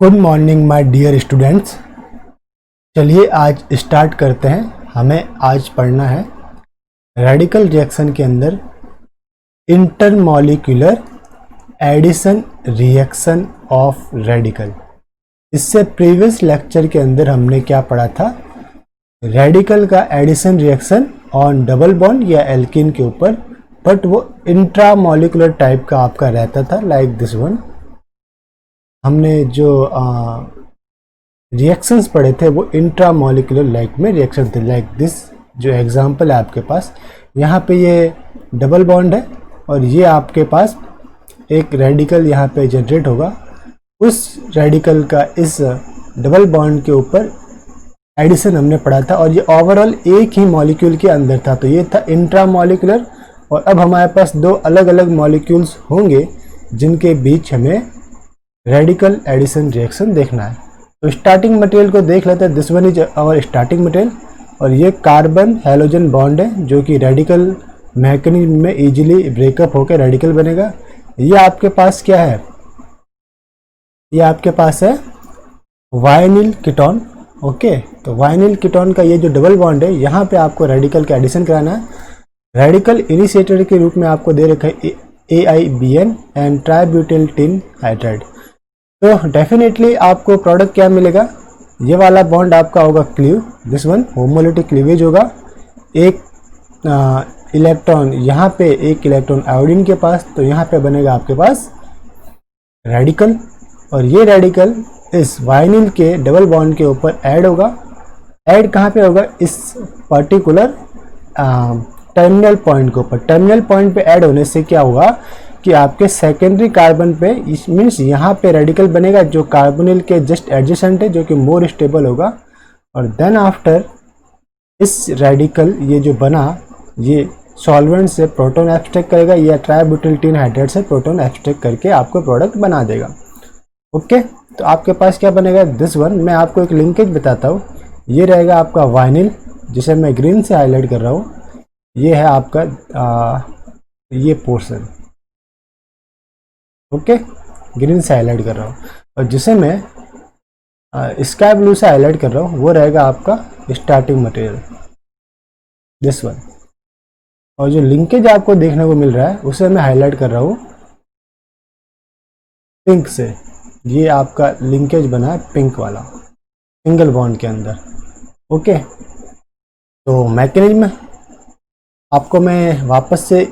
Good morning my dear students. चलिए आज start करते हैं। हमें आज पढ़ना है रेडिकल रिएक्शन के अंदर intermolecular addition reaction of radical. इससे प्रीवियस लेक्चर के अंदर हमने क्या पढ़ा था, रेडिकल का addition reaction on double bond या एल्कीन के ऊपर, बट वो इंट्रामॉलिक्यूलर टाइप का आपका रहता था, लाइक दिस वन। हमने जो रिएक्शंस पढ़े थे वो इंट्रामॉलिक्यूलर लाइक में रिएक्शन थे, लाइक दिस। जो एग्जांपल है आपके पास, यहाँ पे ये डबल बॉन्ड है और ये आपके पास एक रेडिकल यहाँ पे जनरेट होगा। उस रेडिकल का इस डबल बॉन्ड के ऊपर एडिशन हमने पढ़ा था और ये ओवरऑल एक ही मॉलिक्यूल के अंदर था, तो ये था इंट्रामॉलिक्यूलर। और अब हमारे पास दो अलग अलग मॉलिक्यूल्स होंगे जिनके बीच हमें रेडिकल एडिशन रिएक्शन देखना है। तो स्टार्टिंग मटेरियल को देख लेते हैं। This one is our starting material और ये कार्बन हैलोजन बॉन्ड है जो कि रेडिकल मैकेनिज्म में इजीली ब्रेकअप होकर रेडिकल बनेगा। ये आपके पास क्या है, ये आपके पास है वाइनिल कीटोन। ओके, तो वाइनिल कीटोन का ये जो डबल बॉन्ड है, यहाँ पे आपको रेडिकल का एडिशन कराना है। रेडिकल इनिशिएटर के रूप में आपको दे रखा है AIBN एंड ट्राइब्यूटिल टिन हाइड्राइड। तो डेफिनेटली आपको प्रोडक्ट क्या मिलेगा, ये वाला बॉन्ड आपका होगा cleave, this one homolytic cleavage होगा। एक इलेक्ट्रॉन यहाँ पे, एक इलेक्ट्रॉन आयोडीन के पास, तो यहाँ पे बनेगा आपके पास रेडिकल और ये रेडिकल इस वाइनिल के डबल बॉन्ड के ऊपर ऐड होगा। ऐड कहाँ पे होगा, इस पर्टिकुलर टर्मिनल पॉइंट के ऊपर। टर्मिनल पॉइंट पे ऐड होने से क्या होगा कि आपके सेकेंडरी कार्बन पे, इस मीन्स यहाँ पे रेडिकल बनेगा जो कार्बोनिल के जस्ट एडजेसेंट है, जो कि मोर स्टेबल होगा। और देन आफ्टर इस रेडिकल ये जो बना, ये सॉल्वेंट से प्रोटॉन एब्स्ट्रैक्ट करेगा या ट्राइब्यूटिल टिन हाइड्राइड से प्रोटॉन एब्स्ट्रैक्ट करके आपको प्रोडक्ट बना देगा। ओके, तो आपके पास क्या बनेगा, दिस वन। मैं आपको एक लिंकेज बताता हूँ। ये रहेगा आपका वाइनिल, जिसे मैं ग्रीन से हाईलाइट कर रहा हूँ। ये है आपका ये पोर्शन, ओके, ग्रीन से हाईलाइट कर रहा हूँ। और जिसे मैं स्काई ब्लू से हाईलाइट कर रहा हूँ, वो रहेगा आपका स्टार्टिंग मटेरियल, दिस वन। और जो लिंकेज आपको देखने को मिल रहा है उसे मैं हाईलाइट कर रहा हूँ पिंक से। ये आपका लिंकेज बना है पिंक वाला, सिंगल बॉन्ड के अंदर। ओके, तो मैकेनिज्म आपको मैं वापस से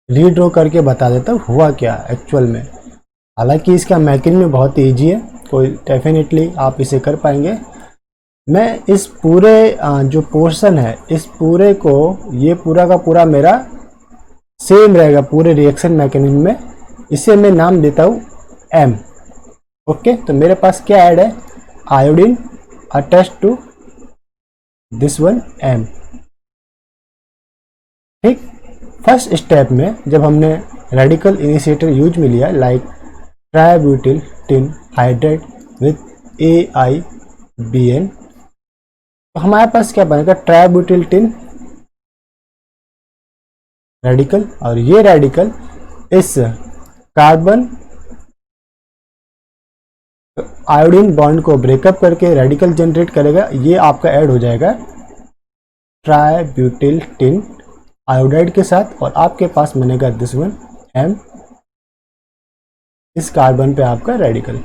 रीड्रॉ करके बता देता हूँ हुआ क्या एक्चुअल में। हालांकि इसका मैकेनिज्म बहुत ईजी है, कोई डेफिनेटली आप इसे कर पाएंगे। मैं इस पूरे जो पोर्शन है, इस पूरे को, ये पूरा का पूरा मेरा सेम रहेगा पूरे रिएक्शन मैकेनिज्म में। इसे मैं नाम देता हूँ M। ओके, तो मेरे पास क्या ऐड है, iodine attach to this one M। ठीक, फर्स्ट स्टेप में जब हमने रेडिकल इनिशिएटर यूज में लिया, like tributyl tin hydride with AIBN, तो हमारे पास क्या बनेगा, ट्राइब्यूटिल टिन रेडिकल। और ये रेडिकल इस कार्बन आयोडीन बॉन्ड को ब्रेकअप करके रेडिकल जनरेट करेगा। ये आपका ऐड हो जाएगा ट्राइब्यूटिल टिन आयोडाइड के साथ और आपके पास बनेगा दिस वन M, इस कार्बन पे आपका रेडिकल।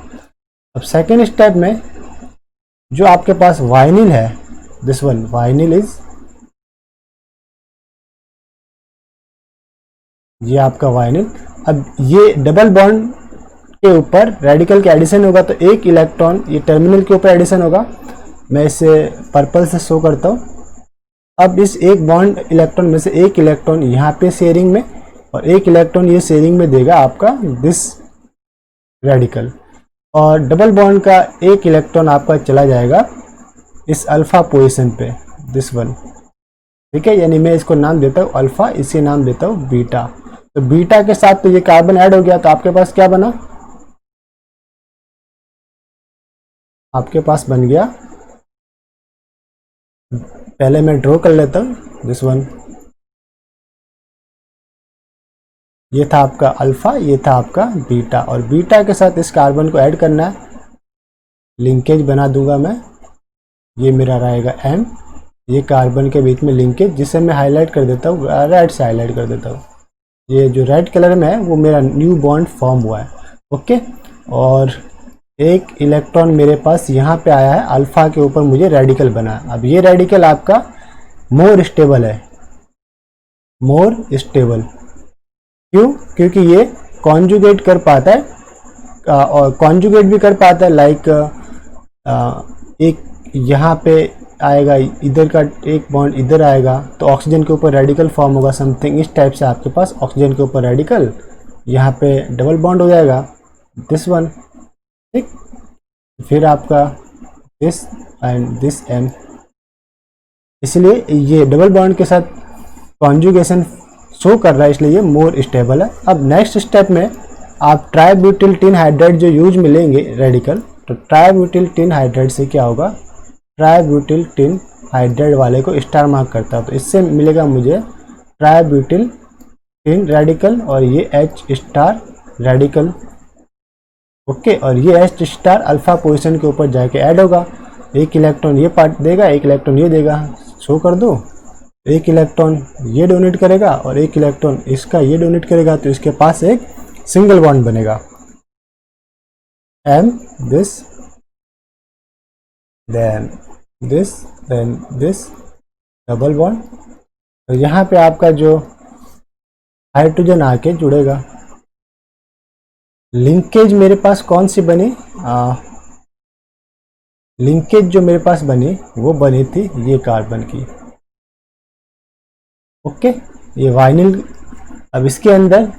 अब सेकेंड स्टेप में जो आपके पास वाइनिल है, दिस वन वाइनिल इज, ये आपका वाइनिल। अब ये डबल बॉन्ड के ऊपर रेडिकल का एडिशन होगा, तो एक इलेक्ट्रॉन ये टर्मिनल के ऊपर एडिशन होगा। मैं इसे पर्पल से शो करता हूँ। अब इस एक बॉन्ड इलेक्ट्रॉन में से एक इलेक्ट्रॉन यहाँ पे शेयरिंग में और एक इलेक्ट्रॉन ये शेयरिंग में देगा आपका दिस रेडिकल। और डबल बॉन्ड का एक इलेक्ट्रॉन आपका चला जाएगा इस अल्फा पोजीशन पे, दिस वन। ठीक है, यानी मैं इसको नाम देता हूँ अल्फा, इसे नाम देता हूँ बीटा। तो बीटा के साथ तो ये कार्बन ऐड हो गया, तो आपके पास क्या बना, आपके पास बन गया, पहले मैं ड्रॉ कर लेता हूँ दिस वन। ये था आपका अल्फा, ये था आपका बीटा, और बीटा के साथ इस कार्बन को ऐड करना है। लिंकेज बना दूंगा मैं। ये मेरा रहेगा M, ये कार्बन के बीच में लिंकेज, जिसे मैं हाईलाइट कर देता हूँ, रेड से हाईलाइट कर देता हूँ। ये जो रेड कलर में है वो मेरा न्यू बॉन्ड फॉर्म हुआ है। ओके, और एक इलेक्ट्रॉन मेरे पास यहाँ पे आया है, अल्फा के ऊपर मुझे रेडिकल बना है। अब ये रेडिकल आपका मोर स्टेबल है, मोर स्टेबल। क्यों? क्योंकि ये कॉन्जुगेट कर पाता है और कॉन्जुगेट भी कर पाता है। लाइक एक यहाँ पे आएगा, इधर का एक बॉन्ड इधर आएगा तो ऑक्सीजन के ऊपर रेडिकल फॉर्म होगा, समथिंग इस टाइप से आपके पास ऑक्सीजन के ऊपर रेडिकल, यहाँ पे डबल बॉन्ड हो जाएगा, दिस वन, ठीक। फिर आपका दिस एंड दिस M, इसलिए ये डबल बॉन्ड के साथ कॉन्जुगेशन शो कर रहा है, इसलिए ये मोर स्टेबल है। अब नेक्स्ट स्टेप में आप ट्राइब्यूटिल टिन हाइड्राइड जो यूज में लेंगे रेडिकल, तो ट्राइब्यूटिल टिन हाइड्राइड से क्या होगा, ट्राइब्यूटिल टिन हाइड्राइड वाले को स्टार मार्क करता है, तो इससे मिलेगा मुझे ट्राइब्यूटिल टिन रेडिकल और ये H स्टार रेडिकल। ओके, और ये H स्टार अल्फा पोजीशन के ऊपर जाके ऐड होगा, एक इलेक्ट्रॉन ये पार्ट देगा, एक इलेक्ट्रॉन ये देगा। शो कर दो, एक इलेक्ट्रॉन ये डोनेट करेगा और एक इलेक्ट्रॉन इसका ये डोनेट करेगा, तो इसके पास एक सिंगल बॉन्ड बनेगा, M this then this then this double bond. तो यहाँ पे आपका जो हाइड्रोजन आके जुड़ेगा। लिंकेज मेरे पास कौन सी बनी, लिंकेज जो मेरे पास बनी वो बनी थी ये कार्बन की। ओके, ये वाइनिल। अब इसके अंदर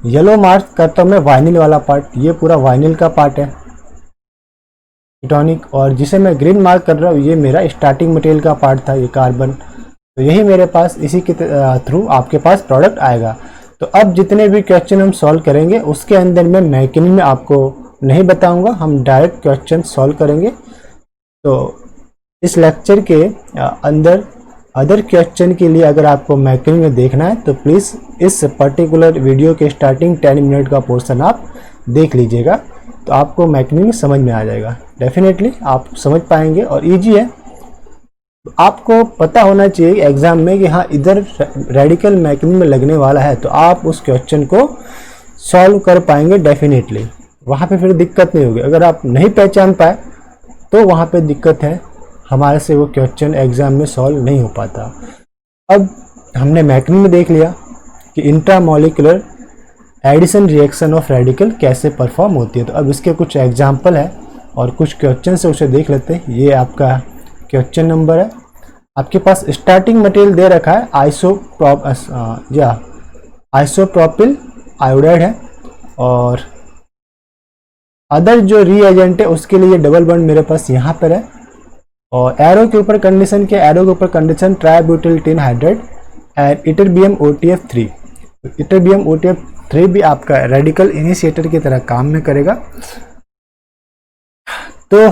येलो मार्क करता हूँ मैं वाइनिल वाला पार्ट, ये पूरा वाइनिल का पार्ट है कीटोनिक, और जिसे मैं ग्रीन मार्क कर रहा हूँ ये मेरा स्टार्टिंग मटेरियल का पार्ट था, ये कार्बन। तो यही मेरे पास इसी के थ्रू आपके पास प्रोडक्ट आएगा। तो अब जितने भी क्वेश्चन हम सॉल्व करेंगे उसके अंदर मैं मैकेनिज्म में आपको नहीं बताऊंगा, हम डायरेक्ट क्वेश्चन सॉल्व करेंगे। तो इस लेक्चर के अंदर अदर क्वेश्चन के लिए अगर आपको मैकेनिज्म में देखना है तो प्लीज़ इस पर्टिकुलर वीडियो के स्टार्टिंग 10 मिनट का पोर्शन आप देख लीजिएगा, तो आपको मैकेनिज्म समझ में आ जाएगा। डेफिनेटली आप समझ पाएंगे और इजी है। आपको पता होना चाहिए एग्जाम में कि हाँ इधर रेडिकल मैकेनिज्म में लगने वाला है, तो आप उस क्वेश्चन को सॉल्व कर पाएंगे डेफिनेटली, वहाँ पे फिर दिक्कत नहीं होगी। अगर आप नहीं पहचान पाए तो वहाँ पे दिक्कत है, हमारे से वो क्वेश्चन एग्जाम में सॉल्व नहीं हो पाता। अब हमने मैकेनिज्म में देख लिया कि intramolecular addition reaction of radical कैसे परफॉर्म होती है। तो अब इसके कुछ एग्जाम्पल है और कुछ क्वेश्चन से उसे देख लेते हैं। ये आपका क्वेश्चन नंबर है, आपके पास स्टार्टिंग मटेरियल दे रखा है आइसोप्रोपिल आयोडाइड है, और अदर जो रिएजेंट है उसके लिए डबल बॉन्ड मेरे पास यहाँ पर है, और एरो के ऊपर कंडीशन के एरो के ऊपर condition tributyl tin hydride and ytterbium OTF3। Ytterbium OTF3 भी आपका रेडिकल इनिशिएटर की तरह काम में करेगा। तो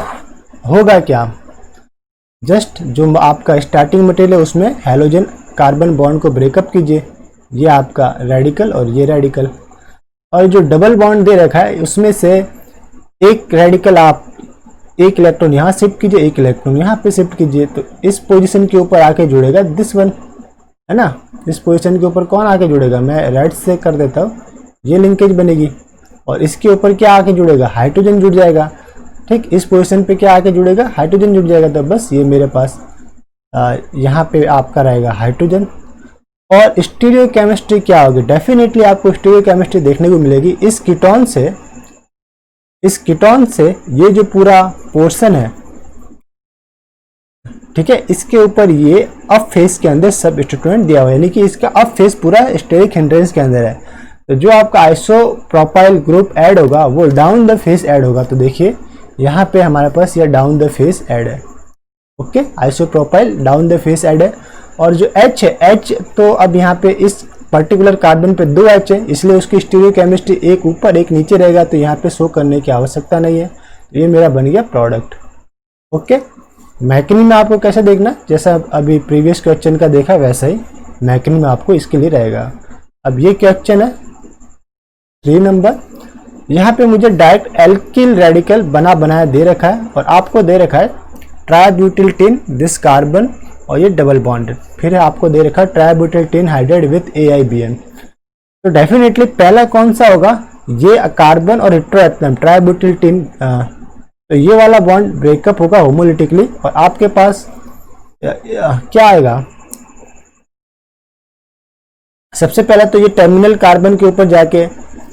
होगा क्या, जस्ट जो आपका स्टार्टिंग मटेरियल है उसमें हैलोजन कार्बन बॉन्ड को ब्रेकअप कीजिए, ये आपका रेडिकल और ये रेडिकल, और जो डबल बॉन्ड दे रखा है उसमें से एक रेडिकल आप एक इलेक्ट्रॉन यहाँ शिफ्ट कीजिए, एक इलेक्ट्रॉन यहाँ पे शिफ्ट कीजिए, तो इस पोजीशन के ऊपर आके जुड़ेगा दिस वन, है ना। इस पोजीशन के ऊपर कौन आके जुड़ेगा, मैं रेड से कर देता हूँ, ये लिंकेज बनेगी, और इसके ऊपर क्या आके जुड़ेगा, हाइड्रोजन जुड़ जाएगा। ठीक, इस पोजीशन पे क्या आके जुड़ेगा, हाइड्रोजन जुड़ जाएगा। तो बस ये मेरे पास यहाँ पे आपका रहेगा हाइड्रोजन। और स्टीरियो केमिस्ट्री क्या होगी, डेफिनेटली आपको स्टीरियो केमिस्ट्री देखने को मिलेगी। इस कीटोन से ये जो पूरा पोर्शन है, ठीक है, इसके ऊपर ये अप फेस के अंदर सबस्टिट्यूएंट दिया हुआ है, यानी कि इसका अप फेस पूरा स्टेरिक हिंड्रेंस के अंदर है। तो जो आपका आइसोप्रोपाइल ग्रुप ऐड होगा वो डाउन द फेस ऐड होगा। तो देखिए यहाँ पे हमारे पास ये डाउन द फेस ऐड है। Okay, isopropyl down the face add है। और जो H है, H तो अब यहाँ पे इस पर्टिकुलर कार्बन पे 2 H है, इसलिए उसकी स्टीरियो केमिस्ट्री एक ऊपर एक नीचे रहेगा, तो यहाँ पे शो करने की आवश्यकता नहीं है। तो ये मेरा बन गया प्रोडक्ट। ओके, मैकेनिज्म में आपको कैसे देखना, जैसा अभी प्रीवियस क्वेश्चन का देखा वैसा ही मैकेनिज्म में आपको इसके लिए रहेगा। अब ये क्वेश्चन है 3 नंबर, यहाँ पे मुझे डायरेक्ट एल्किल रेडिकल बनाया दे रखा है और आपको दे रखा है ट्राइब्यूटिल टिन दिस कार्बन और ये डबल बॉन्डेड, फिर आपको दे रखा है ट्राइब्यूटिल टिन हाइड्राइड विथ AIBN। तो डेफिनेटली पहला कौन सा होगा, ये कार्बन और हेटेरोएटम ट्राइब्यूटिल टिन, तो ये वाला बॉन्ड ब्रेकअप होगा होमोलिटिकली और आपके पास क्या आएगा, सबसे पहला तो ये टर्मिनल कार्बन के ऊपर जाके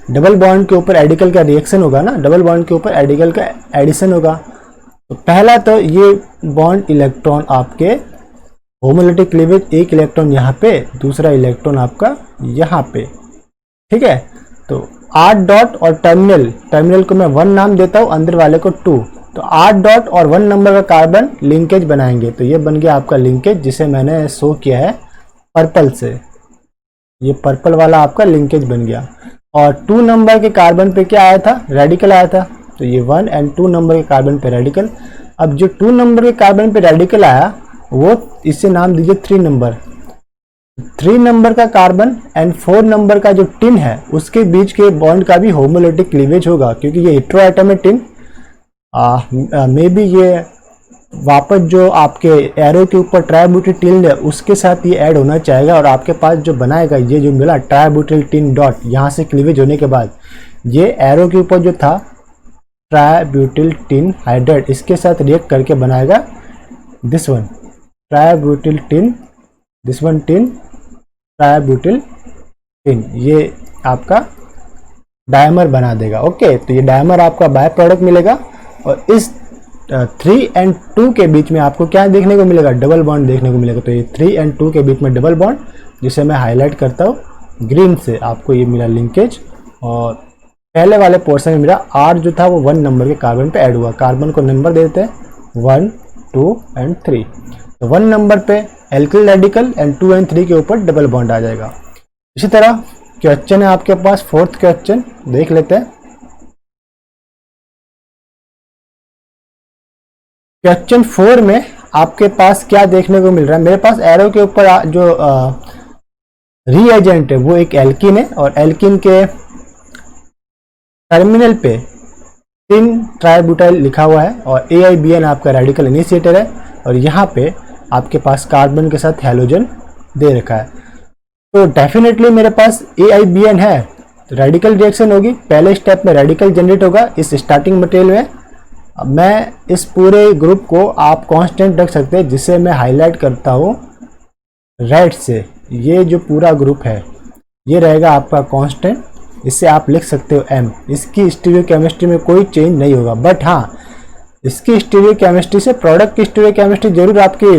डबल बॉन्ड के ऊपर रेडिकल का रिएक्शन होगा ना, डबल बॉन्ड के ऊपर रेडिकल का एडिशन होगा। तो पहला तो ये बॉन्ड इलेक्ट्रॉन आपके होमोलिटिक क्लीवेज, एक इलेक्ट्रॉन यहाँ पे, दूसरा इलेक्ट्रॉन आपका यहाँ पे, ठीक है। तो 8 डॉट और टर्मिनल को मैं 1 नाम देता हूँ, अंदर वाले को 2, तो 8 डॉट और 1 नंबर का कार्बन लिंकेज बनाएंगे। तो ये बन गया आपका लिंकेज, जिसे मैंने शो किया है पर्पल से, ये पर्पल वाला आपका लिंकेज बन गया। और 2 नंबर के कार्बन पे क्या आया था, रेडिकल आया था, तो ये 1 एंड 2 नंबर के कार्बन पे रेडिकल। अब जो 2 नंबर के कार्बन पे रेडिकल आया वो इसे नाम दीजिए 3 नंबर। 3 नंबर का कार्बन एंड 4 नंबर का जो टिन है उसके बीच के बॉन्ड का भी होमोलिटिक क्लीवेज होगा, क्योंकि ये हेटेरोएटम टिन मे बी ये वापस जो आपके एरो के ऊपर ट्राइब्यूटिल टिन है उसके साथ ये ऐड होना चाहेगा और आपके पास जो बनाएगा ये जो मिला ट्राइब्यूटिल टिन डॉट, यहाँ से क्लीवेज होने के बाद ये एरो के ऊपर जो था ट्राइब्यूटिल टिन हाइड्राइड, इसके साथ रिएक्ट करके बनाएगा this one tributyl tin, this one tin tributyl tin, ये आपका डायमर बना देगा। ओके, तो ये डायमर आपका बाय प्रोडक्ट मिलेगा और इस 3 एंड 2 के बीच में आपको क्या देखने को मिलेगा, डबल बॉन्ड देखने को मिलेगा। तो ये 3 एंड 2 के बीच में डबल बॉन्ड, जिसे मैं हाईलाइट करता हूँ ग्रीन से, आपको ये मिला लिंकेज। और पहले वाले पोर्शन में मेरा R जो था वो 1 नंबर के कार्बन पे ऐड हुआ, कार्बन को नंबर देते हैं 1, 2 एंड 3। तो 1 नंबर पे एल्किल रेडिकल एंड 2 एंड 3 के ऊपर डबल बॉन्ड आ जाएगा। इसी तरह क्वेश्चन है आपके पास, 4th क्वेश्चन देख लेते हैं। क्वेश्चन 4 में आपके पास क्या देखने को मिल रहा है, मेरे पास एरो के ऊपर जो रीएजेंट है वो एक एल्किन है और एल्किन के टर्मिनल पे 3 ट्राइब्यूटाइल लिखा हुआ है और AIBN आपका रेडिकल इनिशिएटर है और यहाँ पे आपके पास कार्बन के साथ हैलोजन दे रखा है। तो डेफिनेटली मेरे पास AIBN है, तो रेडिकल रिएक्शन होगी, पहले स्टेप में रेडिकल जनरेट होगा इस स्टार्टिंग मटेरियल में। अब मैं इस पूरे ग्रुप को आप कांस्टेंट रख सकते हैं, जिसे मैं हाईलाइट करता हूँ रेड से। ये जो पूरा ग्रुप है ये रहेगा आपका कांस्टेंट, इससे आप लिख सकते हो M। इसकी स्टीरियोकेमिस्ट्री में कोई चेंज नहीं होगा, बट हाँ इसकी स्टीरियोकेमिस्ट्री से प्रोडक्ट की स्टीरियोकेमिस्ट्री जरूर आपकी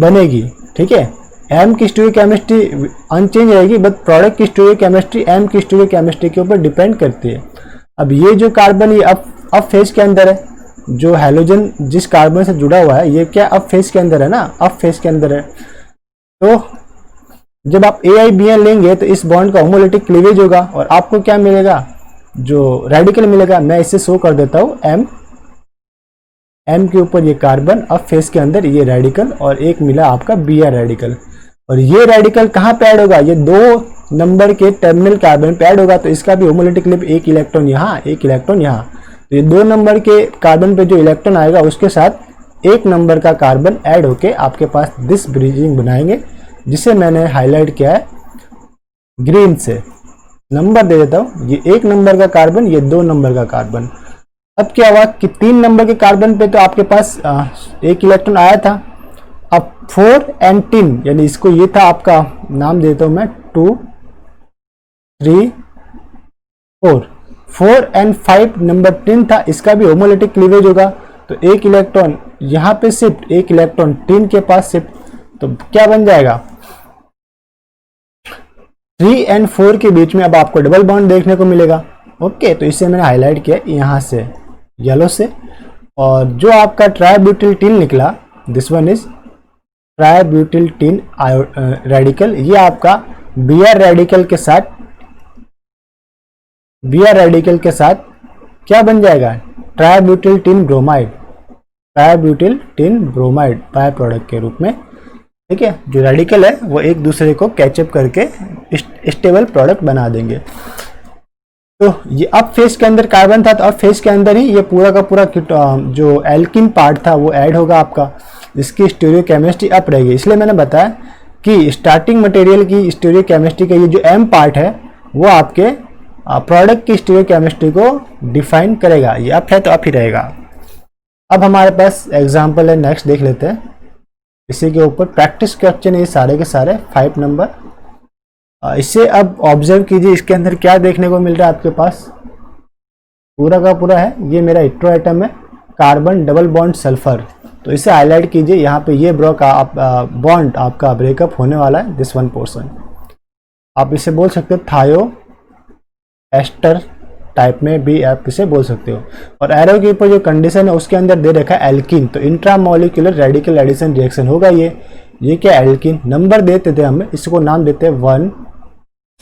बनेगी, ठीक है। M की स्टीरियोकेमिस्ट्री अनचेंज रहेगी, बट प्रोडक्ट की स्टीरियोकेमिस्ट्री M की स्टीरियोकेमिस्ट्री के ऊपर डिपेंड करती है। अब ये जो कार्बन ये अब फेज के अंदर है, जो हैलोजन जिस कार्बन से जुड़ा हुआ है ये क्या अब फेज के अंदर है ना, अब फेज के अंदर है। तो जब आप AIBN लेंगे तो इस बॉन्ड का होमोलिटिक क्लीवेज होगा और आपको क्या मिलेगा, जो रेडिकल मिलेगा। मैं इसे शो कर देता हूँ M के ऊपर ये कार्बन, अब फेज के अंदर ये रेडिकल और एक मिला आपका Br रेडिकल। और ये रेडिकल कहाँ पे ऐड होगा, ये 2 नंबर के टर्मिनल कार्बन पे ऐड होगा, तो इसका भी होमोलिटिक क्लीव एक इलेक्ट्रॉन यहाँ, एक इलेक्ट्रॉन यहाँ। तो ये 2 नंबर के कार्बन पे जो इलेक्ट्रॉन आएगा उसके साथ 1 नंबर का कार्बन ऐड होके आपके पास दिस ब्रिजिंग बनाएंगे, जिसे मैंने हाईलाइट किया है ग्रीन से। नंबर दे देता हूँ, ये 1 नंबर का कार्बन, ये 2 नंबर का कार्बन। अब क्या हुआ कि 3 नंबर के कार्बन पे तो आपके पास 1 इलेक्ट्रॉन आया था। अब 4 एंड 3, यानी इसको ये था आपका नाम देता हूँ मैं 2, 3, 4 एंड 5 नंबर 3 था, इसका भी होमोलिटिक क्लीवेज होगा। तो 1 इलेक्ट्रॉन यहाँ पे शिफ्ट, 1 इलेक्ट्रॉन 3 के पास शिफ्ट, तो क्या बन जाएगा 3 एंड 4 के बीच में अब आपको डबल बॉन्ड देखने को मिलेगा। ओके, तो इसे मैंने हाईलाइट किया यहाँ से येलो से। और जो आपका ट्राइब्यूटिल टिन निकला, this one is tributyl tin radical, ये आपका Br रेडिकल के साथ क्या बन जाएगा, tributyl tin bromide, tributyl tin bromide by product के रूप में, ठीक है। जो रेडिकल है वो एक दूसरे को कैचअप करके स्टेबल प्रोडक्ट बना देंगे। तो ये अब फेज के अंदर कार्बन था, तो अब फेज के अंदर ही ये पूरा का पूरा जो एल्किन पार्ट था वो ऐड होगा आपका, जिसकी स्टीरियोकेमिस्ट्री अप रहेगी। इसलिए मैंने बताया कि स्टार्टिंग मटेरियल की स्टीरियोकेमिस्ट्री का ये जो एम पार्ट है वो आपके प्रोडक्ट की स्टीरियोकेमिस्ट्री को डिफाइन करेगा। ये अप है तो अप ही रहेगा। अब हमारे पास एग्जाम्पल है, नेक्स्ट देख लेते हैं। इसी के ऊपर प्रैक्टिस क्वेश्चन है ये सारे के सारे 5 नंबर। इसे अब ऑब्जर्व कीजिए, इसके अंदर क्या देखने को मिल रहा है आपके पास, पूरा का पूरा है ये मेरा हेटेरो एटम है, कार्बन डबल बॉन्ड सल्फर। तो इसे हाईलाइट कीजिए, यहाँ पे ये बॉन्ड आपका ब्रेकअप होने वाला है, दिस वन पोर्शन। आप इसे बोल सकते हो थायो एस्टर टाइप में भी आप इसे बोल सकते हो। और एरो के ऊपर जो कंडीशन है उसके अंदर दे रखा है एल्कीन, तो इंट्रामोलिकुलर रेडिकल एडिशन रिएक्शन होगा ये क्या एल्कीन। नंबर देते थे हम, इसको नाम देते हैं 1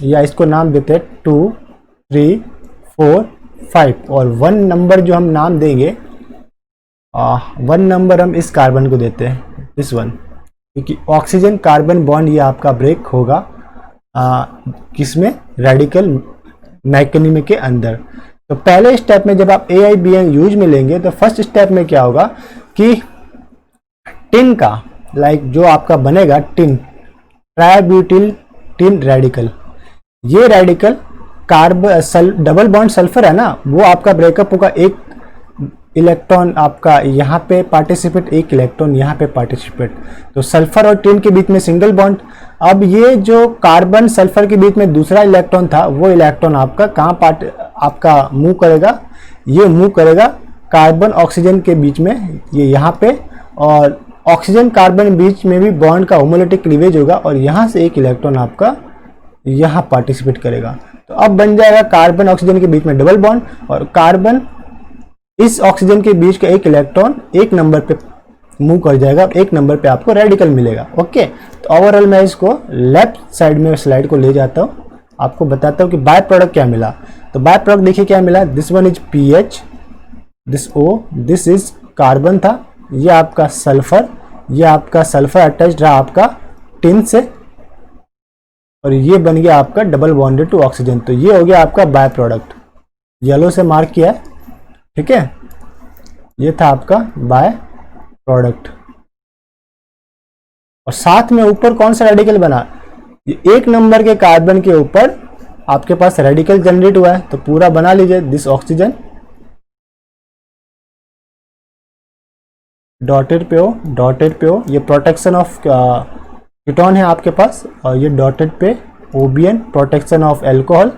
या इसको नाम देते हैं 2, 3, 4, 5। और 1 नंबर जो हम नाम देंगे 1 नंबर हम इस कार्बन को देते हैं, इस 1, क्योंकि ऑक्सीजन कार्बन बॉन्ड ये आपका ब्रेक होगा किसमें, रेडिकल मैकेनिज्म के अंदर। तो पहले स्टेप में जब आप AIBN यूज में लेंगे तो फर्स्ट स्टेप में क्या होगा कि टिन का जो आपका बनेगा टिन, ट्राइब्यूटिल टिन रेडिकल, ये रेडिकल डबल बॉन्ड सल्फर है ना, वो आपका ब्रेकअप होगा, एक इलेक्ट्रॉन आपका यहाँ पे पार्टिसिपेट, एक इलेक्ट्रॉन यहाँ पे पार्टिसिपेट। तो सल्फर और टिन के बीच में सिंगल बॉन्ड। अब ये जो कार्बन सल्फर के बीच में दूसरा इलेक्ट्रॉन था, वो इलेक्ट्रॉन आपका कहाँ आपका मूव करेगा, ये मूव करेगा कार्बन ऑक्सीजन के बीच में, ये यहाँ पे, और ऑक्सीजन कार्बन बीच में भी बॉन्ड का होमोलिटिक क्लीवेज होगा, और यहाँ से एक इलेक्ट्रॉन आपका यहाँ पार्टिसिपेट करेगा। तो अब बन जाएगा कार्बन ऑक्सीजन के बीच में डबल बॉन्ड, और कार्बन इस ऑक्सीजन के बीच का एक इलेक्ट्रॉन एक नंबर पे मूव कर जाएगा, और एक नंबर पे आपको रेडिकल मिलेगा। ओके, तो ओवरऑल मैं इसको लेफ्ट साइड में स्लाइड को ले जाता हूँ, आपको बताता हूँ कि बाय प्रोडक्ट क्या मिला। तो बाय प्रोडक्ट देखिए क्या मिला, this one is PH, this O, this is carbon था, ये आपका सल्फर, ये आपका सल्फर अटैच रहा आपका टिन से, और ये बन गया आपका डबल बॉन्डेड टू ऑक्सीजन। तो ये हो गया आपका बाय प्रोडक्ट, येलो से मार्क किया है, ठीक है, ये था आपका बाय प्रोडक्ट। और साथ में ऊपर कौन सा रेडिकल बना, ये एक नंबर के कार्बन के ऊपर आपके पास रेडिकल जनरेट हुआ है, तो पूरा बना लीजिए, दिस ऑक्सीजन डॉटेड पे हो, ये प्रोटेक्शन ऑफ कीटोन है आपके पास, और ये डॉटेड पे OBN प्रोटेक्शन ऑफ एल्कोहल।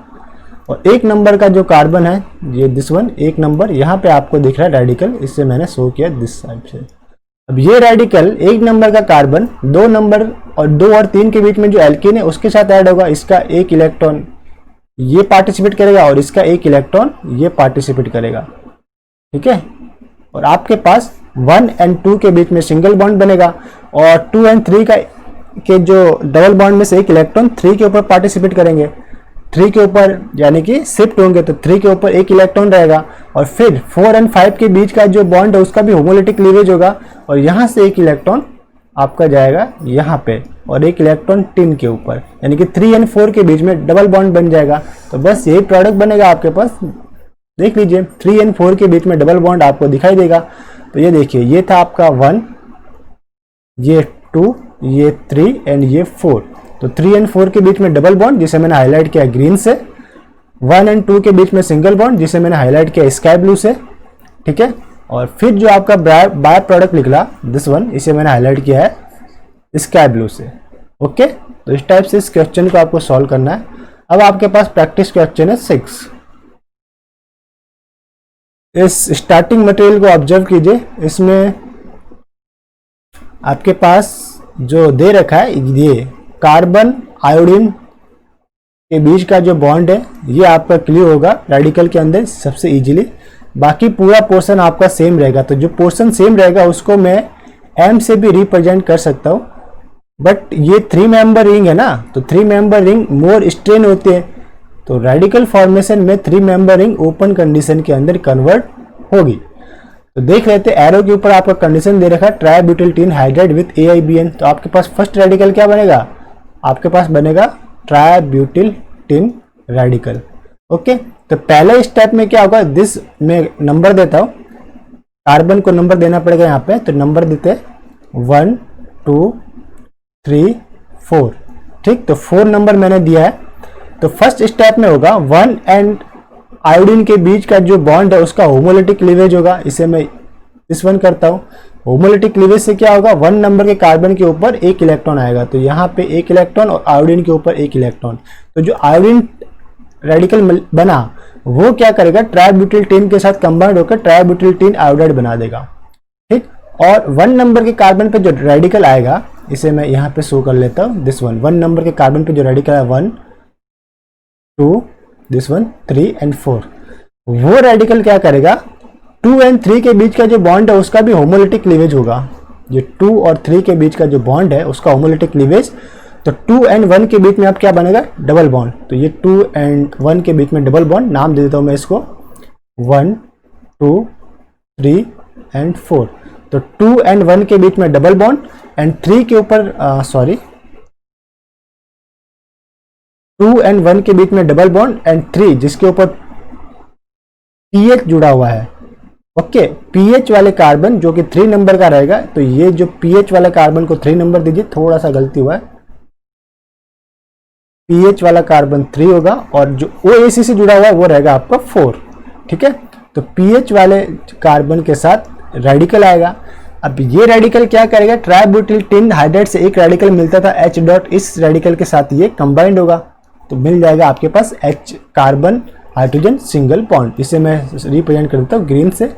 और एक नंबर का जो कार्बन है ये दिस वन, एक नंबर यहाँ पे आपको दिख रहा है रेडिकल, इससे मैंने शो किया दिस साइड से। अब ये रेडिकल एक नंबर का कार्बन 2 नंबर और 2 और 3 के बीच में जो एल्कीन है उसके साथ ऐड होगा, इसका एक इलेक्ट्रॉन ये पार्टिसिपेट करेगा और इसका एक इलेक्ट्रॉन ये पार्टिसिपेट करेगा, ठीक है। और आपके पास 1 और 2 के बीच में सिंगल बॉन्ड बनेगा, और 2 और 3 के जो डबल बॉन्ड में से एक इलेक्ट्रॉन 3 के ऊपर पार्टिसिपेट करेंगे, 3 के ऊपर यानी कि शिफ्ट होंगे, तो 3 के ऊपर एक इलेक्ट्रॉन रहेगा। और फिर 4 और 5 के बीच का जो बॉन्ड है उसका भी होमोलिटिक क्लीवेज होगा, और यहाँ से एक इलेक्ट्रॉन आपका जाएगा यहाँ पे, और एक इलेक्ट्रॉन टिन के ऊपर, यानी कि 3 और 4 के बीच में डबल बॉन्ड बन जाएगा। तो बस यही प्रोडक्ट बनेगा आपके पास, देख लीजिए 3 और 4 के बीच में डबल बॉन्ड आपको दिखाई देगा। तो ये देखिए, ये था आपका 1, ये 2, ये 3 एंड ये 4। तो 3 और 4 के बीच में डबल बॉन्ड जिसे मैंने हाईलाइट किया ग्रीन से, 1 और 2 के बीच में सिंगल बॉन्ड जिसे मैंने हाईलाइट किया स्काई ब्लू से, ठीक है। और फिर जो आपका बाय प्रोडक्ट निकला दिस वन, इसे मैंने हाईलाइट किया है स्काई ब्लू से। ओके, तो इस टाइप से इस क्वेश्चन को आपको सॉल्व करना है। अब आपके पास प्रैक्टिस क्वेश्चन है 6। इस स्टार्टिंग मटेरियल को ऑब्जर्व कीजिए, इसमें आपके पास जो दे रखा है ये कार्बन आयोडीन के बीच का जो बॉन्ड है ये आपका क्लियर होगा रेडिकल के अंदर सबसे इजीली। बाकी पूरा पोर्शन आपका सेम रहेगा, तो जो पोर्शन सेम रहेगा उसको मैं एम से भी रिप्रेजेंट कर सकता हूँ। बट ये 3 मेंबर रिंग है ना, तो 3 मेंबर रिंग मोर स्ट्रेन होते हैं, तो रेडिकल फॉर्मेशन में 3 मेंबर रिंग ओपन कंडीशन के अंदर कन्वर्ट होगी। तो देख लेते हैं, एरो के ऊपर आपका कंडीशन दे रखा है ट्राइब्यूटिल टिन हाइड्राइड विद AIBN। तो आपके पास फर्स्ट रेडिकल क्या बनेगा, आपके पास बनेगा ट्राइब्यूटिल टिन रेडिकल। ओके, तो पहले स्टेप में क्या होगा, दिस में नंबर देता हूं, कार्बन को नंबर देना पड़ेगा यहाँ पे, तो नंबर देते 1 2 3 4, ठीक। तो 4 नंबर मैंने दिया है। तो फर्स्ट स्टेप में होगा 1 एंड आयोडीन के बीच का जो बॉन्ड है उसका होमोलिटिक क्लीवेज होगा। इसे मैं इस वन करता हूँ। होमोलिटिक क्लीवेज से क्या होगा, 1 नंबर के कार्बन के ऊपर 1 इलेक्ट्रॉन आएगा, तो यहाँ पे 1 इलेक्ट्रॉन और आयोडीन के ऊपर 1 इलेक्ट्रॉन। तो जो आयोडीन रेडिकल बना वो क्या करेगा, ट्राइब्यूटिल के साथ कंबाइंड होकर ट्राइब्यूटिल आयोडाइड बना देगा, ठीक। और 1 नंबर के कार्बन पे जो रेडिकल आएगा, इसे मैं यहाँ पे शो कर लेता हूँ, दिस वन। 1 नंबर के कार्बन पे जो रेडिकल है 1 2 दिस वन 3 एंड 4, वो रेडिकल क्या करेगा, 2 एंड 3 के बीच का जो बॉन्ड है उसका भी होमोलिटिक क्लीवेज होगा। ये 2 और 3 के बीच का जो बॉन्ड है उसका होमोलिटिक क्लीवेज, तो 2 एंड 1 के बीच में अब क्या बनेगा, डबल बॉन्ड। तो ये 2 एंड 1 के बीच में डबल बॉन्ड, नाम दे देता हूं मैं इसको 1 2 3 एंड 4। तो 2 एंड 1 के बीच में डबल बॉन्ड एंड 3 के ऊपर 2 एंड 1 के बीच में डबल बॉन्ड एंड 3 जिसके ऊपर पीएच जुड़ा हुआ है। ओके, पीएच वाले कार्बन जो कि 3 नंबर का रहेगा, तो ये जो पीएच वाले कार्बन को 3 नंबर दीजिए, थोड़ा सा गलती हुआ है, पीएच वाला कार्बन 3 होगा और जो ओएसी से जुड़ा हुआ है वो रहेगा आपका 4, ठीक है। तो पीएच वाले कार्बन के साथ रेडिकल आएगा। अब ये रेडिकल क्या करेगा, ट्राइब्यूटिल टिन हाइड्राइड से एक रेडिकल मिलता था H डॉट, इस रेडिकल के साथ ये कंबाइंड होगा, तो मिल जाएगा आपके पास H carbon hydrogen single bond. इसे मैं रिप्रेजेंट कर देता हूँ ग्रीन से,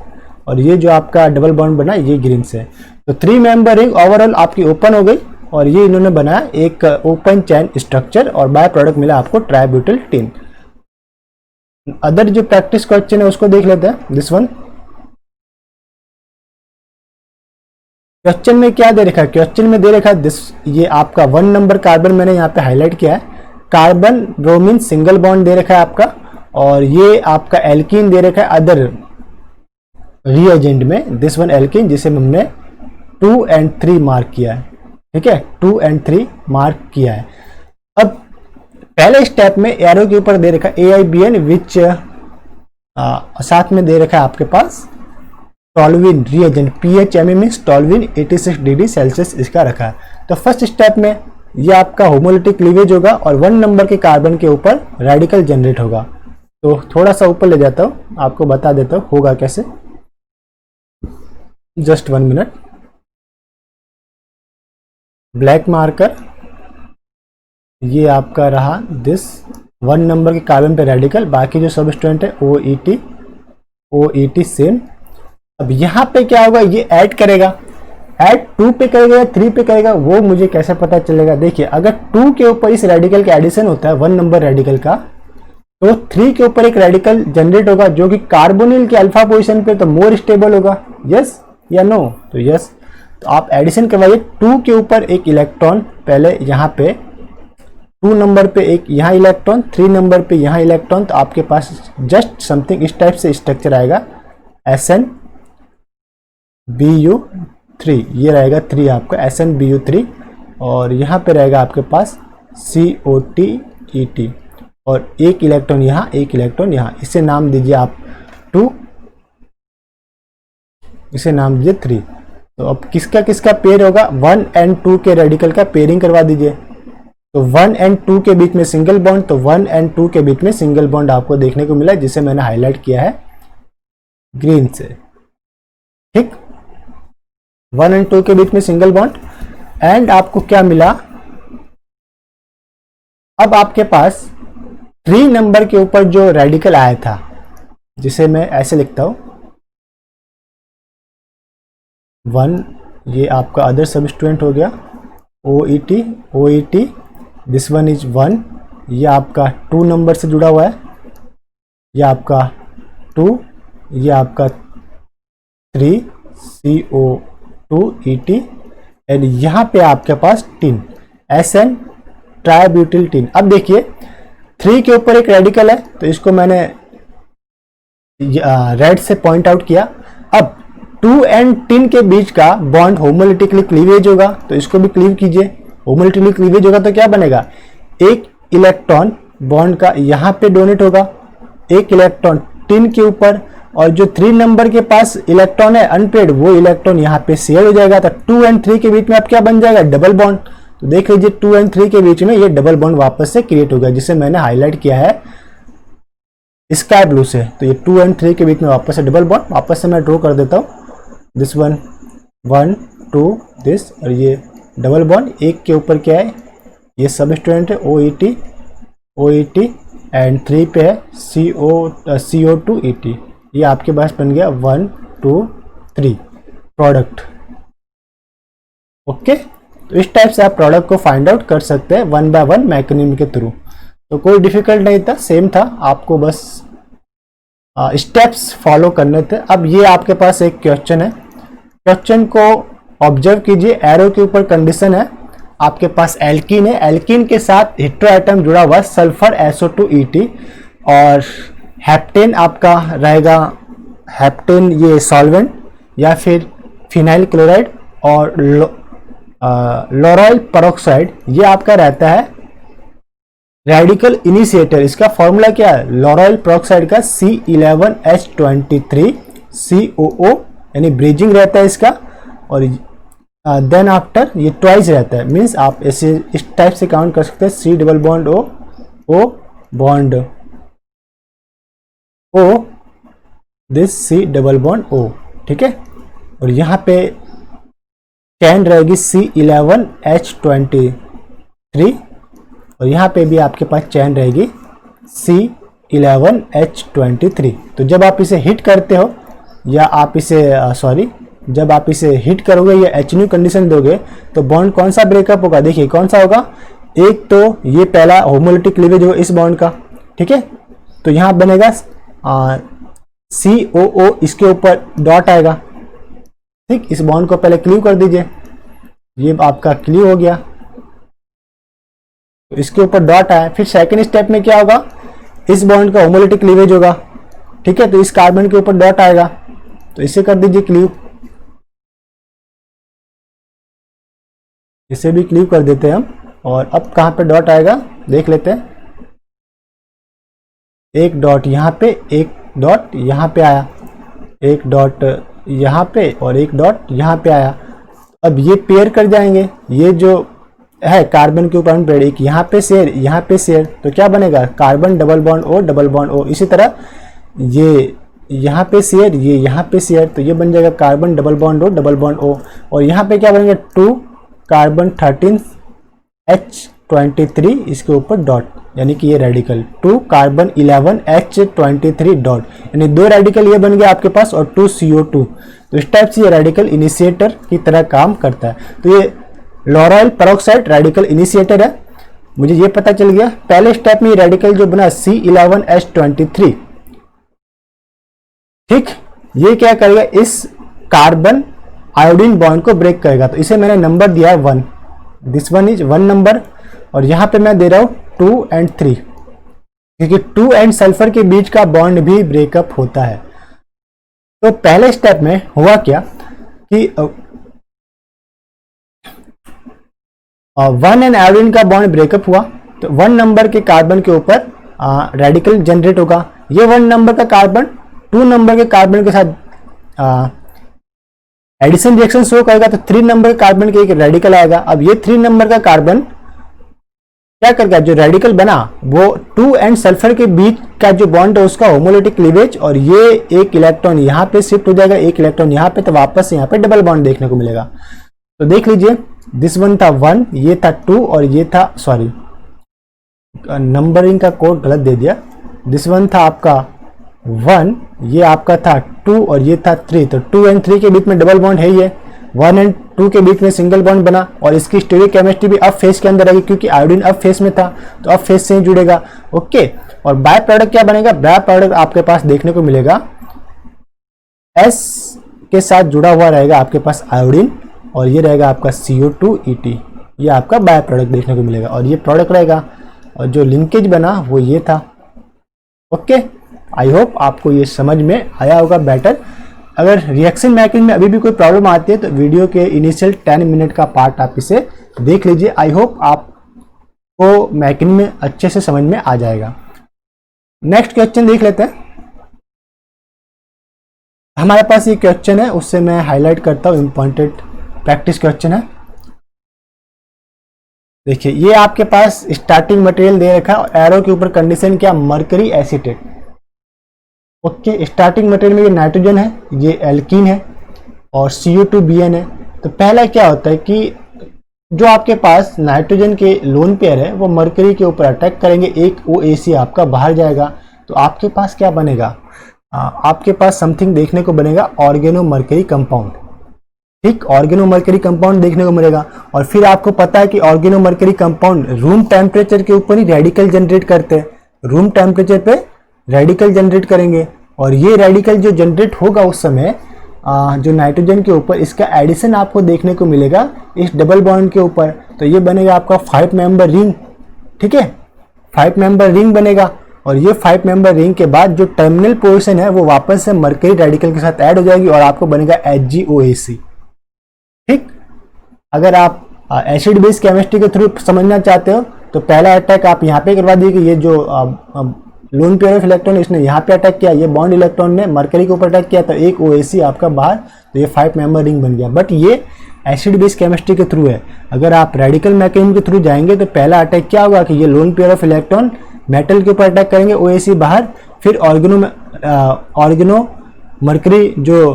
और ये जो आपका डबल बॉन्ड बना ये ग्रीन से। तो 3 मेंबर रिंग ओवरऑल आपकी ओपन हो गई, और ये इन्होंने बनाया एक ओपन चैन स्ट्रक्चर, और बाय प्रोडक्ट मिला आपको ट्राइब्यूटिल टिन। अदर जो प्रैक्टिस क्वेश्चन है उसको देख लेते हैं, दिस वन। क्वेश्चन में क्या दे रखा है, क्वेश्चन में दे रखा है दिस, ये आपका 1 नंबर कार्बन मैंने यहाँ पे हाईलाइट किया है, कार्बन ब्रोमीन सिंगल बॉन्ड दे रखा है आपका, और ये आपका एल्कीन दे रखा है अदर रिएजेंट में, दिस वन एल्कीन, जिसे हमने 2 एंड 3 मार्क किया है, ठीक है, 2 एंड 3 मार्क किया है। अब पहले स्टेप में एरो के ऊपर दे रखा है AIBN विच साथ में दे रखा है आपके पास toluene reagent, PHME means toluene 86 degree Celsius इसका रखा है। तो फर्स्ट स्टेप में ये आपका होमोलिटिक क्लीवेज होगा और 1 नंबर के कार्बन के ऊपर रेडिकल जनरेट होगा। तो थोड़ा सा ऊपर ले जाता हूँ, आपको बता देता हूँ होगा कैसे, जस्ट 1 मिनट। ब्लैक मार्कर, ये आपका रहा दिस 1 नंबर के कार्बन पे रेडिकल, बाकी जो सबस्टेंट है OET सेम। अब यहाँ पे क्या होगा, ये ऐड करेगा, ऐड 2 पे करेगा या 3 पे करेगा वो मुझे कैसे पता चलेगा। देखिए अगर 2 के ऊपर इस रेडिकल का एडिशन होता है 1 नंबर रेडिकल का, तो 3 के ऊपर एक रेडिकल जनरेट होगा जो कि कार्बोनिल के अल्फा पोजीशन पे, तो मोर स्टेबल होगा, यस या नो, तो यस। तो आप एडिशन करवाइए, 2 के ऊपर एक इलेक्ट्रॉन पहले यहाँ पे, 2 नंबर पे एक यहाँ इलेक्ट्रॉन, 3 नंबर पे यहाँ इलेक्ट्रॉन, तो आपके पास जस्ट समथिंग इस टाइप से स्ट्रक्चर आएगा, SnBu3, ये रहेगा 3 आपका SnBu3, और यहाँ पे रहेगा आपके पास COTET, और एक इलेक्ट्रॉन यहाँ, एक इलेक्ट्रॉन यहाँ, इसे नाम दीजिए आप 2, इसे नाम दीजिए 3। तो अब किसका किसका पेयर होगा, 1 एंड 2 के रेडिकल का पेयरिंग करवा दीजिए। तो 1 एंड 2 के बीच में सिंगल बॉन्ड, तो 1 एंड 2 के बीच में सिंगल बॉन्ड आपको देखने को मिला, जिसे मैंने हाईलाइट किया है ग्रीन से, ठीक। 1 एंड 2 के बीच में सिंगल बॉन्ड, एंड आपको क्या मिला, अब आपके पास 3 नंबर के ऊपर जो रेडिकल आया था, जिसे मैं ऐसे लिखता हूं 1, ये आपका अदर सबस्टिट्यूएंट हो गया OET, दिस वन इज 1, ये आपका 2 नंबर से जुड़ा हुआ है, ये आपका 2, ये आपका 3 CO2ET, एंड यहाँ पे आपके पास टिन SN ट्राइब्यूटिल टिन। अब देखिए 3 के ऊपर एक रेडिकल है, तो इसको मैंने रेड से पॉइंट आउट किया। अब 2 एंड 10 के बीच का बॉन्ड होमोलिटिकली क्लीवेज होगा, तो इसको भी क्लीव कीजिए। होमोलिटिकली क्लीवेज होगा तो क्या बनेगा, एक इलेक्ट्रॉन बॉन्ड का यहाँ पे डोनेट होगा, एक इलेक्ट्रॉन टिन के ऊपर, और जो 3 नंबर के पास इलेक्ट्रॉन है अनपेड, वो इलेक्ट्रॉन यहाँ पे शेयर हो जाएगा। तो 2 और 3 के बीच में अब क्या बन जाएगा, डबल बॉन्ड। तो देख लीजिए 2 और 3 के बीच में ये डबल बॉन्ड वापस से क्रिएट हो गया, जिसे मैंने हाईलाइट किया है स्काई ब्लू से। तो ये 2 और 3 के बीच में वापस से डबल बॉन्ड, वापस से मैं ड्रॉ कर देता हूँ। दिस 1 1 2 दिस, और ये डबल बॉन्ड एक के ऊपर क्या है, ये सब स्टूडेंट है OET एंड 3 पे है CO2ET। ये आपके पास बन गया 1 2 3 प्रोडक्ट। ओके, तो इस टाइप से आप प्रोडक्ट को फाइंड आउट कर सकते हैं 1 बाय 1 मैकेनिज्म के थ्रू। तो कोई डिफिकल्ट नहीं था, सेम था, आपको बस स्टेप्स फॉलो करने थे। अब ये आपके पास एक क्वेश्चन है, क्वेश्चन को ऑब्जर्व कीजिए। एरो के ऊपर कंडीशन है, आपके पास एल्कीन है, एल्कीन के साथ हेटेरो एटम जुड़ा हुआ सल्फर SO2ET, और हेप्टेन आपका रहेगा, हेप्टेन ये सॉल्वेंट या फिर फिनाइल क्लोराइड, और लोराइल पेरोक्साइड ये आपका रहता है रेडिकल इनिशिएटर। इसका फॉर्मूला क्या है, लोराइल पेरोक्साइड का C11H23 COO, यानी ब्रिजिंग रहता है इसका, और देन आफ्टर ये ट्वाइस रहता है, मीन्स आप ऐसे इस टाइप से काउंट कर सकते हैं, C double bond O bond O, this C double bond O, ठीक है। और यहाँ पे चैन रहेगी C11H23, और यहाँ पे भी आपके पास चैन रहेगी C11H23। तो जब आप इसे हिट करते हो, या आप इसे जब आप इसे हिट करोगे या HNU कंडीशन दोगे, तो बॉन्ड कौन सा ब्रेकअप होगा, देखिए कौन सा होगा। एक तो ये पहला होमोलिटिक क्लीवेज होगा इस बॉन्ड का, ठीक है। तो यहाँ बनेगा COO, इसके ऊपर डॉट आएगा, ठीक। इस बॉन्ड को पहले क्लीव कर दीजिए, ये आपका क्लीव हो गया, तो इसके ऊपर डॉट आया। फिर सेकंड स्टेप में क्या होगा, इस बॉन्ड का होमोलिटिक क्लीवेज होगा, ठीक है। तो इस कार्बन के ऊपर डॉट आएगा, तो इसे कर दीजिए क्लीव, इसे भी क्लीव कर देते हैं हम। और अब कहाँ पे डॉट आएगा देख लेते हैं, एक डॉट यहाँ पे, एक डॉट यहाँ पे आया, एक डॉट यहाँ पे, और एक डॉट यहाँ पे आया। अब ये पेयर कर जाएंगे, ये जो है कार्बन के ऊपर पेयर, एक यहाँ पे शेयर, यहाँ पे शेयर, तो क्या बनेगा, carbon double bond O double bond O। इसी तरह ये यहाँ पे शेयर, ये यहाँ पे शेयर, तो ये बन जाएगा carbon double bond O double bond O। और यहाँ पे क्या बनेगा, 2 कार्बन 13H23, इसके ऊपर डॉट, यानी कि ये रेडिकल 2 कार्बन 11H23 डॉट, यानी 2 रेडिकल ये बन गया आपके पास, और 2 CO2। तो इस टाइप से ये रेडिकल इनिशिएटर की तरह काम करता है। तो ये लोराइल पेरोक्साइड रेडिकल इनिशिएटर है, मुझे ये पता चल गया। पहले स्टेप में रेडिकल जो बना C11H23, ठीक, ये क्या करेगा, इस कार्बन आयोडीन बॉन्ड को ब्रेक करेगा। तो इसे मैंने नंबर दिया है 1, दिस 1 इज 1 नंबर, और यहाँ पे मैं दे रहा हूँ 2 और 3, क्योंकि 2 और सल्फर के बीच का बॉन्ड भी ब्रेकअप होता है। तो पहले स्टेप में हुआ क्या कि 1 एंड आयोडीन का बॉन्ड ब्रेकअप हुआ, तो 1 नंबर के कार्बन के ऊपर रेडिकल जनरेट होगा। ये 1 नंबर का कार्बन 2 नंबर के कार्बन के साथ एडिशन रिएक्शन शो करेगा, तो 3 नंबर कार्बन के एक रेडिकल आएगा। अब ये 3 नंबर का कार्बन क्या करेगा, जो रेडिकल बना वो 2 एंड सल्फर के बीच का जो बॉन्ड है उसका होमोलिटिक क्लीवेज, और ये एक इलेक्ट्रॉन यहाँ पे शिफ्ट हो जाएगा, एक इलेक्ट्रॉन यहाँ पे, तो वापस से यहाँ पे डबल बॉन्ड देखने को मिलेगा। तो देख लीजिए, दिस 1 था 1, ये था 2, और ये था, सॉरी नंबरिंग का कोड गलत दे दिया, दिस 1 था आपका 1, ये आपका था 2, और ये था 3। तो 2 और 3 के बीच में डबल बॉन्ड है, ये 1 और 2 के बीच में सिंगल बॉन्ड बना, और इसकी स्टीरिक केमिस्ट्री भी अब फेस के अंदर रहेगी, क्योंकि आयोडीन अब फेस में था, तो अब फेस से ही जुड़ेगा। ओके, और बाय प्रोडक्ट क्या बनेगा, बाय प्रोडक्ट आपके पास देखने को मिलेगा S के साथ जुड़ा हुआ रहेगा आपके पास आयोडीन, और ये रहेगा आपका CO2ET, ये आपका बाय प्रोडक्ट देखने को मिलेगा, और ये प्रोडक्ट रहेगा, और जो लिंकेज बना वो ये था। ओके, आई होप आपको ये समझ में आया होगा बेटर। अगर रिएक्शन मैकेनिज्म में अभी भी कोई प्रॉब्लम आती है तो वीडियो के इनिशियल 10 मिनट का पार्ट आप इसे देख लीजिए, आई होप आपको मैकेनिज्म में अच्छे से समझ में आ जाएगा। नेक्स्ट क्वेश्चन देख लेते हैं। हमारे पास ये क्वेश्चन है, उससे मैं हाईलाइट करता हूँ, इंपॉर्टेंट प्रैक्टिस क्वेश्चन है। देखिए ये आपके पास स्टार्टिंग मटेरियल दे रखा है और एरो के ऊपर कंडीशन क्या, mercury acetate. Okay, starting material में ये नाइट्रोजन है, ये एल्कीन है और CO2BN है। तो पहला क्या होता है कि जो आपके पास नाइट्रोजन के लोन पेयर है वो मरकरी के ऊपर अटैक करेंगे, एक OAC आपका बाहर जाएगा, तो आपके पास क्या बनेगा, आपके पास समथिंग देखने को बनेगा ऑर्गेनो मरकरी कंपाउंड। ठीक, ऑर्गेनो मरकरी कंपाउंड देखने को मिलेगा। और फिर आपको पता है कि organomercury compound room temperature के ऊपर ही रेडिकल जनरेट करते हैं, रूम टेम्परेचर पे रेडिकल जनरेट करेंगे और ये रेडिकल जो जनरेट होगा उस समय जो नाइट्रोजन के ऊपर, इसका एडिशन आपको देखने को मिलेगा इस डबल बॉन्ड के ऊपर। तो ये बनेगा आपका 5 मेंबर रिंग। ठीक है, 5 मेंबर रिंग बनेगा और ये 5 मेंबर रिंग के बाद जो टर्मिनल पोर्शन है वो वापस से मरकरी रेडिकल के साथ ऐड हो जाएगी और आपको बनेगा HgOAC। ठीक, अगर आप एसिड बेस केमिस्ट्री के थ्रू समझना चाहते हो तो पहला अटैक आप यहाँ पे करवा दिए कि ये जो लोन पेयर ऑफ इलेक्ट्रॉन इसने यहाँ पे अटैक किया, ये बॉन्ड इलेक्ट्रॉन ने मरकरी के ऊपर अटैक किया, तो एक OAC आपका बाहर, तो ये 5 मेंबर रिंग बन गया। बट ये एसिड बेस केमिस्ट्री के थ्रू है। अगर आप रेडिकल मैकेनिज्म के थ्रू जाएंगे तो पहला अटैक क्या होगा कि ये lone pair of electron metal के ऊपर अटैक करेंगे, OAC बाहर, फिर ऑर्गेनो मरकरी जो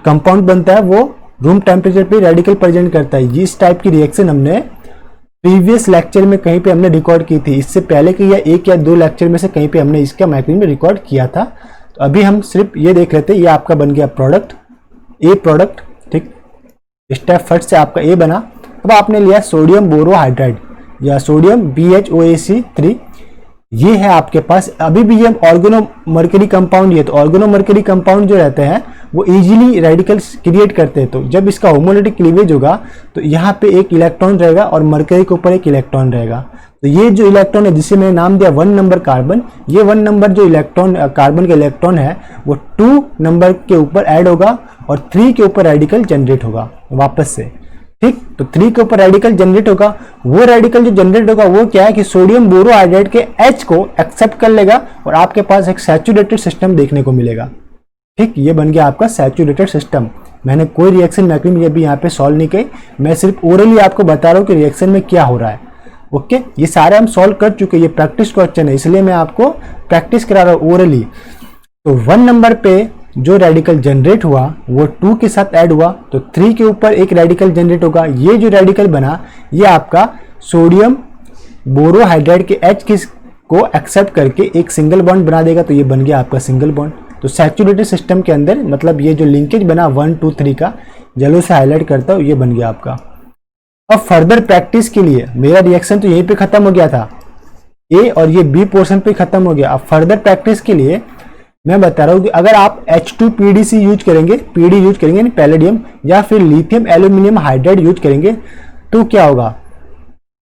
कंपाउंड बनता है वो रूम टेम्परेचर पे रेडिकल प्रेजेंट करता है। इस टाइप की रिएक्शन हमने प्रीवियस लेक्चर में कहीं पे हमने रिकॉर्ड की थी, इससे पहले कि या 1 या 2 लेक्चर में से कहीं पे हमने इसका मैकेनिज्म रिकॉर्ड किया था। तो अभी हम सिर्फ ये देख लेते हैं, ये आपका बन गया प्रोडक्ट, ए प्रोडक्ट। ठीक, स्टेप फर्स्ट से आपका ए बना। अब आपने लिया सोडियम बोरोहाइड्राइड या सोडियम BHOAC3, ये है आपके पास। अभी भी ये ऑर्गेनो मरकरी कंपाउंड है, तो ऑर्गेनो मरकरी कंपाउंड जो रहते हैं वो इजीली रेडिकल्स क्रिएट करते हैं। तो जब इसका होमोलिटिक क्लीवेज होगा तो यहाँ पे एक इलेक्ट्रॉन रहेगा और मरकरी के ऊपर एक इलेक्ट्रॉन रहेगा। तो ये जो इलेक्ट्रॉन है जिसे मैंने नाम दिया 1 नंबर कार्बन, ये 1 नंबर जो इलेक्ट्रॉन कार्बन का इलेक्ट्रॉन है वो 2 नंबर के ऊपर ऐड होगा और 3 के ऊपर रेडिकल जनरेट होगा वापस से। ठीक, तो 3 के ऊपर रेडिकल जनरेट होगा। वो रेडिकल जो जनरेट होगा वो क्या है कि सोडियम बोरोहाइड्राइड के H को एक्सेप्ट कर लेगा और आपके पास एक सैचुरेटेड सिस्टम देखने को मिलेगा। ठीक, ये बन गया आपका सैचुरेटेड सिस्टम। मैंने कोई रिएक्शन मैकेनिज्म अभी यहाँ पे सॉल्व नहीं की, मैं सिर्फ ओरली आपको बता रहा हूँ कि रिएक्शन में क्या हो रहा है। ओके, ये सारे हम सॉल्व कर चुके, ये प्रैक्टिस क्वेश्चन है इसलिए मैं आपको प्रैक्टिस करा रहा हूँ ओरली। तो 1 नंबर पे जो रेडिकल जनरेट हुआ वो 2 के साथ ऐड हुआ, तो 3 के ऊपर एक रेडिकल जनरेट होगा। ये जो रेडिकल बना ये आपका सोडियम बोरोहाइड्राइड के H को एक्सेप्ट करके एक सिंगल बॉन्ड बना देगा, तो ये बन गया आपका सिंगल बॉन्ड। तो सैचुरेटेड सिस्टम के अंदर मतलब ये जो लिंकेज बना 1 2 3 का, येलो से हाईलाइट करता हूँ, ये बन गया आपका। अब फर्दर प्रैक्टिस के लिए मेरा रिएक्शन तो यहीं पे खत्म हो गया था, ए और ये बी पोर्शन पे खत्म हो गया। अब फर्दर प्रैक्टिस के लिए मैं बता रहा हूँ कि अगर आप H2PDC यूज करेंगे, PD यूज करेंगे यानी पैलेडियम, या फिर लिथियम एल्यूमिनियम हाइड्राइड यूज करेंगे तो क्या होगा।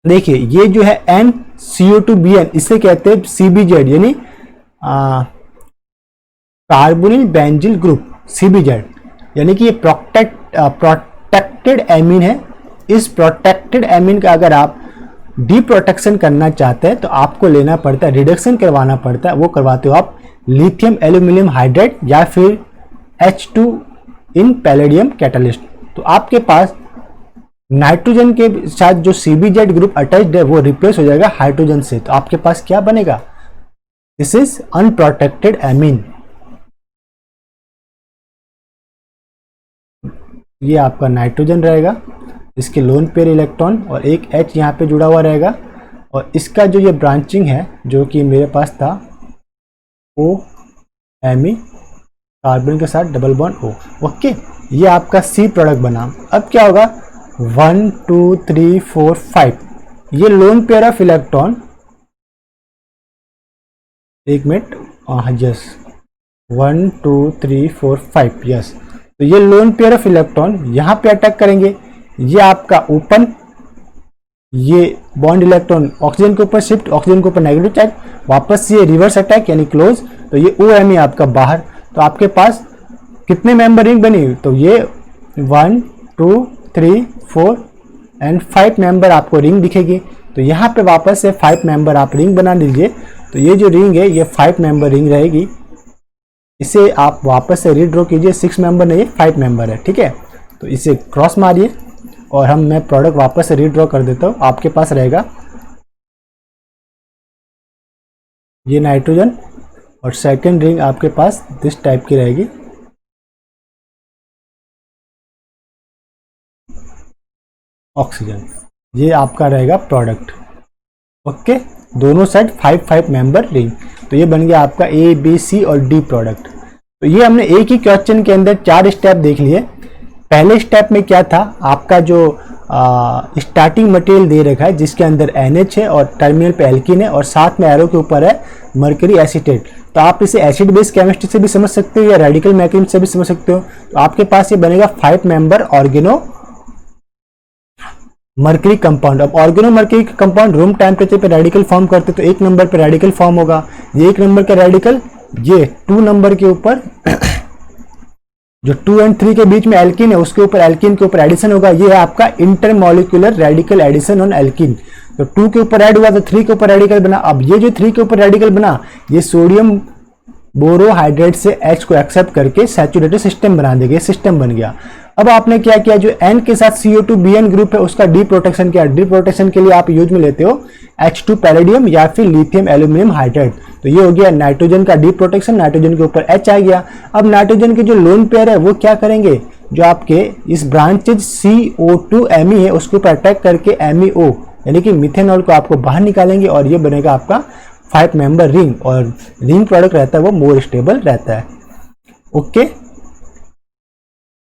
देखिए ये जो है NCO2BN, इसे कहते हैं CBZ यानी कार्बोनिल बेंजिल ग्रुप, CBZ, यानी कि ये प्रोटेक्टेड एमीन है। इस प्रोटेक्टेड एमीन का अगर आप डीप्रोटेक्शन करना चाहते हैं तो आपको लेना पड़ता है, रिडक्शन करवाना पड़ता है, वो करवाते हो आप लिथियम एल्यूमिनियम हाइड्राइड या फिर H2 इन पैलेडियम कैटलिस्ट। तो आपके पास नाइट्रोजन के साथ जो CBZ ग्रुप अटैच्ड है वो रिप्लेस हो जाएगा हाइड्रोजन से, तो आपके पास क्या बनेगा, दिस इज अनप्रोटेक्टेड एमीन। ये आपका नाइट्रोजन रहेगा, इसके लोन पेयर इलेक्ट्रॉन और एक H यहाँ पे जुड़ा हुआ रहेगा, और इसका जो ये ब्रांचिंग है जो कि मेरे पास था OMe कार्बन के साथ डबल बॉन्ड O। ओके, ये आपका C प्रोडक्ट बना। अब क्या होगा 1 2 3 4 5, ये लोन पेयर ऑफ इलेक्ट्रॉन, एक मिनट, यस 1 2 3 4 5, यस। तो ये लोन पेयर ऑफ इलेक्ट्रॉन यहाँ पे अटैक करेंगे, ये आपका ओपन, ये बॉन्ड इलेक्ट्रॉन ऑक्सीजन के ऊपर शिफ्ट, ऑक्सीजन के ऊपर नेगेटिव चार्ज, वापस ये रिवर्स अटैक यानी क्लोज, तो ये OMe आपका बाहर। तो आपके पास कितने मेंबर रिंग बनी, तो ये 1 2 3 4 एंड 5 मेंबर आपको रिंग दिखेगी। तो यहाँ पे वापस से 5 मेंबर आप रिंग बना लीजिए तो ये जो रिंग है ये 5 मेंबर रिंग रहेगी। इसे आप वापस से रीड्रॉ कीजिए, 6 मेंबर नहीं 5 मेंबर है, ठीक है। तो इसे क्रॉस मारिए और मैं प्रोडक्ट वापस से रीड्रॉ कर देता हूँ। आपके पास रहेगा ये नाइट्रोजन और सेकंड रिंग आपके पास दिस टाइप की रहेगी। ऑक्सीजन, ये आपका रहेगा प्रोडक्ट। ओके, दोनों साइड 5 मेंबर रिंग। तो ये बन गया आपका ए बी सी और डी प्रोडक्ट। तो ये हमने एक ही क्वेश्चन के अंदर 4 स्टेप देख लिए। पहले स्टेप में क्या था, आपका जो स्टार्टिंग मटेरियल दे रखा है जिसके अंदर NH है और टर्मिनल पे एल्कीन है और साथ में एरो के ऊपर है मर्करी एसीटेट। तो आप इसे एसिड बेस केमिस्ट्री से भी समझ सकते हो या रेडिकल मैकेनिज्म से भी समझ सकते हो। तो आपके पास ये बनेगा 5 मेंबर ऑर्गेनो मर्करी कंपाउंड। अब organomercury compound room temperature पे रेडिकल फॉर्म करते तो 1 नंबर पे रेडिकल फॉर्म होगा। ये 1 नंबर का रेडिकल, ये 2 नंबर के ऊपर जो 2 और 3 के बीच में एल्कीन है उसके ऊपर एल्कीन के ऊपर एडिशन होगा। ये है आपका intermolecular radical addition on alkene. तो 2 के ऊपर ऐड हुआ तो 3 के ऊपर रेडिकल बना। अब ये जो 3 के ऊपर रेडिकल बना ये सोडियम बोरोहाइड्रेट से H को एक्सेप्ट करके सैचुरेटेड सिस्टम बना देगा, सिस्टम बन गया। अब आपने क्या किया, जो N के साथ CO2 BN ग्रुप है उसका डी प्रोटेक्शन किया। डी प्रोटेक्शन के लिए आप यूज में लेते हो H2 पैलेडियम या फिर लिथियम एल्यूमिनियम हाइड्रेट। तो ये हो गया नाइट्रोजन का डी प्रोटेक्शन, नाइट्रोजन के ऊपर H आ गया। अब नाइट्रोजन के जो लोन पेयर है वो क्या करेंगे, जो आपके इस ब्रांचेज CO2Me है उसके ऊपर अटैक करके MEO यानी कि मिथेनॉल को आपको बाहर निकालेंगे और ये बनेगा आपका 5 मेंबर रिंग। और रिंग प्रोडक्ट रहता है वो मोर स्टेबल रहता है। ओके,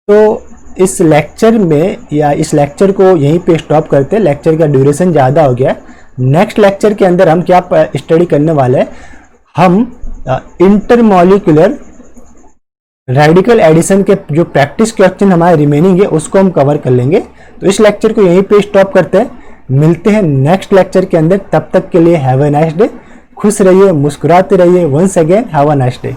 तो इस लेक्चर में या इस लेक्चर को यहीं पे स्टॉप करते हैं। लेक्चर का ड्यूरेशन ज़्यादा हो गया। नेक्स्ट लेक्चर के अंदर हम क्या स्टडी करने वाले हैं, हम इंटरमॉलिक्यूलर रेडिकल एडिशन के जो प्रैक्टिस क्वेश्चन हमारे रिमेनिंग है उसको हम कवर कर लेंगे। तो इस लेक्चर को यहीं पे स्टॉप करते हैं, मिलते हैं नेक्स्ट लेक्चर के अंदर। तब तक के लिए हैव अ नाइस डे। खुश रहिए, मुस्कुराते रहिए। Once again have a nice day.